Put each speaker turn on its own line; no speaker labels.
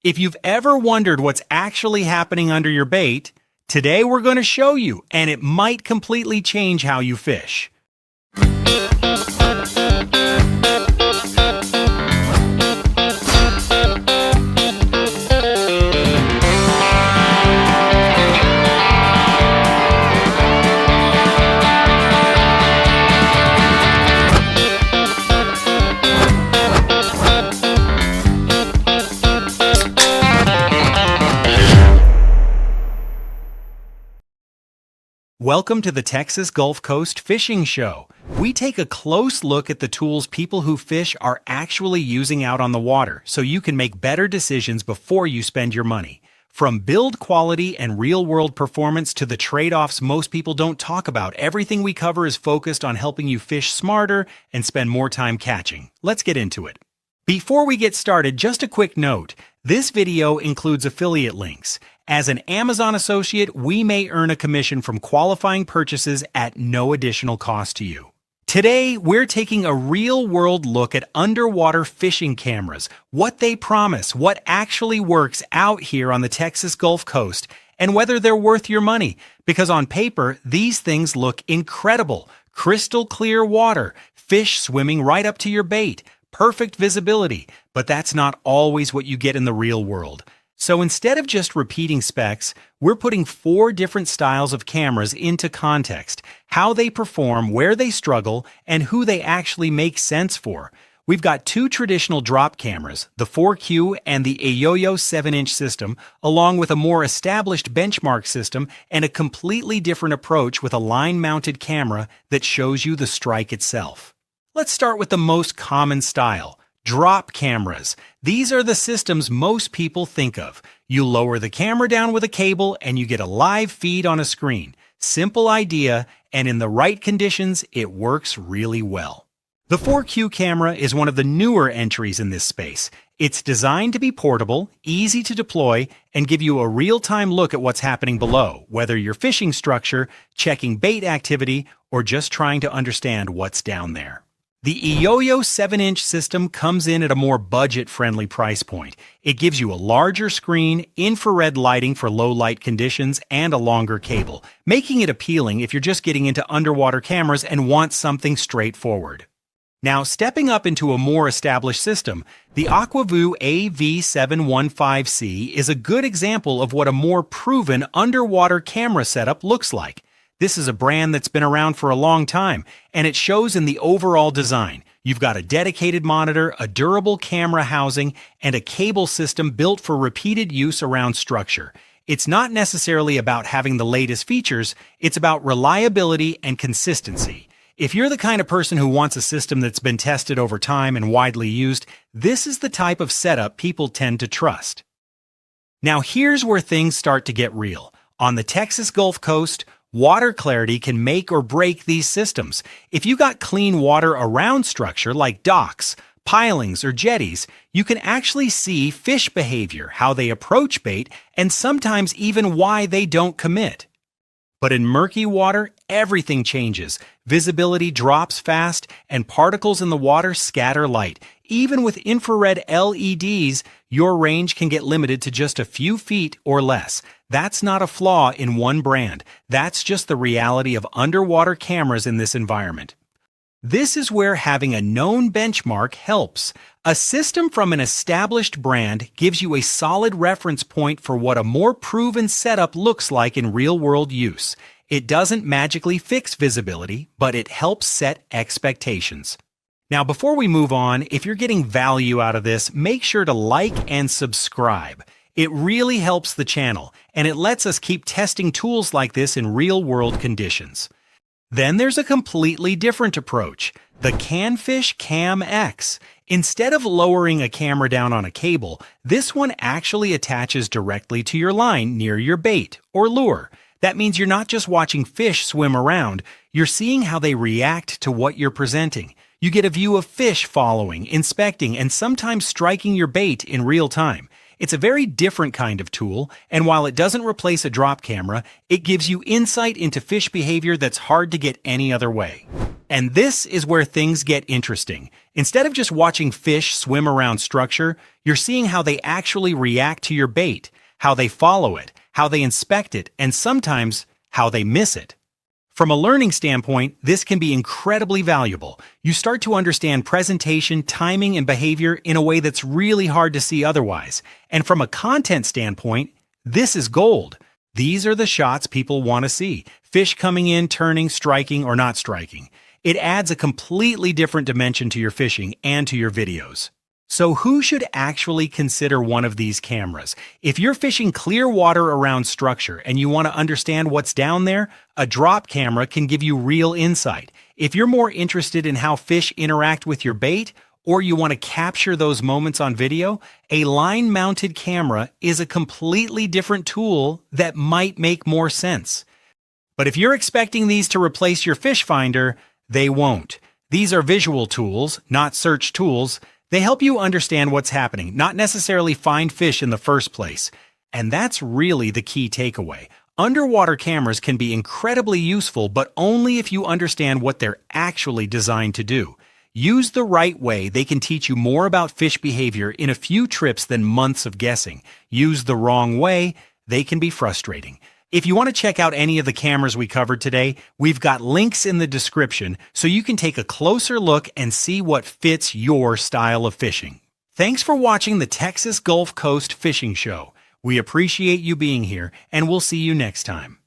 If you've ever wondered what's actually happening under your bait, today we're going to show you, and it might completely change how you fish. Welcome to the Texas Gulf Coast Fishing Show. We take a close look at the tools people who fish are actually using out on the water so you can make better decisions before you spend your money. From build quality and real-world performance to the trade-offs most people don't talk about, everything we cover is focused on helping you fish smarter and spend more time catching. Let's get into it. Before we get started, just a quick note. This video includes affiliate links. As an Amazon associate, we may earn a commission from qualifying purchases at no additional cost to you. Today, we're taking a real-world look at underwater fishing cameras, what they promise, what actually works out here on the Texas Gulf Coast, and whether they're worth your money. Because on paper, these things look incredible. Crystal clear water, fish swimming right up to your bait, perfect visibility, but that's not always what you get in the real world. So instead of just repeating specs, we're putting 4 different styles of cameras into context, how they perform, where they struggle, and who they actually make sense for. We've got 2 traditional drop cameras, the FourQ and the Eyoyo 7-inch system, along with a more established benchmark system and a completely different approach with a line-mounted camera that shows you the strike itself. Let's start with the most common style. Drop cameras. These are the systems most people think of. You lower the camera down with a cable and you get a live feed on a screen. Simple idea, and in the right conditions, it works really well. The FourQ camera is one of the newer entries in this space. It's designed to be portable, easy to deploy, and give you a real-time look at what's happening below, whether you're fishing structure, checking bait activity, or just trying to understand what's down there. The Eyoyo 7-inch system comes in at a more budget-friendly price point. It gives you a larger screen, infrared lighting for low-light conditions, and a longer cable, making it appealing if you're just getting into underwater cameras and want something straightforward. Now, stepping up into a more established system, the Aqua-Vu AV715C is a good example of what a more proven underwater camera setup looks like. This is a brand that's been around for a long time, and it shows in the overall design. You've got a dedicated monitor, a durable camera housing, and a cable system built for repeated use around structure. It's not necessarily about having the latest features, it's about reliability and consistency. If you're the kind of person who wants a system that's been tested over time and widely used, this is the type of setup people tend to trust. Now here's where things start to get real. On the Texas Gulf Coast, water clarity can make or break these systems. If you got clean water around structure like docks, pilings, or jetties, you can actually see fish behavior, how they approach bait, and sometimes even why they don't commit. But in murky water, everything changes. Visibility drops fast, and particles in the water scatter light. Even with infrared LEDs, your range can get limited to just a few feet or less. That's not a flaw in one brand. That's just the reality of underwater cameras in this environment. This is where having a known benchmark helps. A system from an established brand gives you a solid reference point for what a more proven setup looks like in real-world use. It doesn't magically fix visibility, but it helps set expectations. Now, before we move on, if you're getting value out of this, make sure to like and subscribe. It really helps the channel, and it lets us keep testing tools like this in real-world conditions. Then there's a completely different approach, the CanFish CamX. Instead of lowering a camera down on a cable, this one actually attaches directly to your line near your bait or lure. That means you're not just watching fish swim around, you're seeing how they react to what you're presenting. You get a view of fish following, inspecting, and sometimes striking your bait in real time. It's a very different kind of tool, and while it doesn't replace a drop camera, it gives you insight into fish behavior that's hard to get any other way. And this is where things get interesting. Instead of just watching fish swim around structure, you're seeing how they actually react to your bait, how they follow it, how they inspect it, and sometimes how they miss it. From a learning standpoint, this can be incredibly valuable. You start to understand presentation, timing, and behavior in a way that's really hard to see otherwise. And from a content standpoint, this is gold. These are the shots people want to see. Fish coming in, turning, striking, or not striking. It adds a completely different dimension to your fishing and to your videos. So who should actually consider one of these cameras? If you're fishing clear water around structure and you want to understand what's down there, a drop camera can give you real insight. If you're more interested in how fish interact with your bait, or you want to capture those moments on video, a line-mounted camera is a completely different tool that might make more sense. But if you're expecting these to replace your fish finder, they won't. These are visual tools, not search tools. They help you understand what's happening, not necessarily find fish in the first place. And that's really the key takeaway. Underwater cameras can be incredibly useful, but only if you understand what they're actually designed to do. Used the right way, they can teach you more about fish behavior in a few trips than months of guessing. Used the wrong way, they can be frustrating. If you want to check out any of the cameras we covered today, we've got links in the description so you can take a closer look and see what fits your style of fishing. Thanks for watching the Texas Gulf Coast Fishing Show. We appreciate you being here, and we'll see you next time.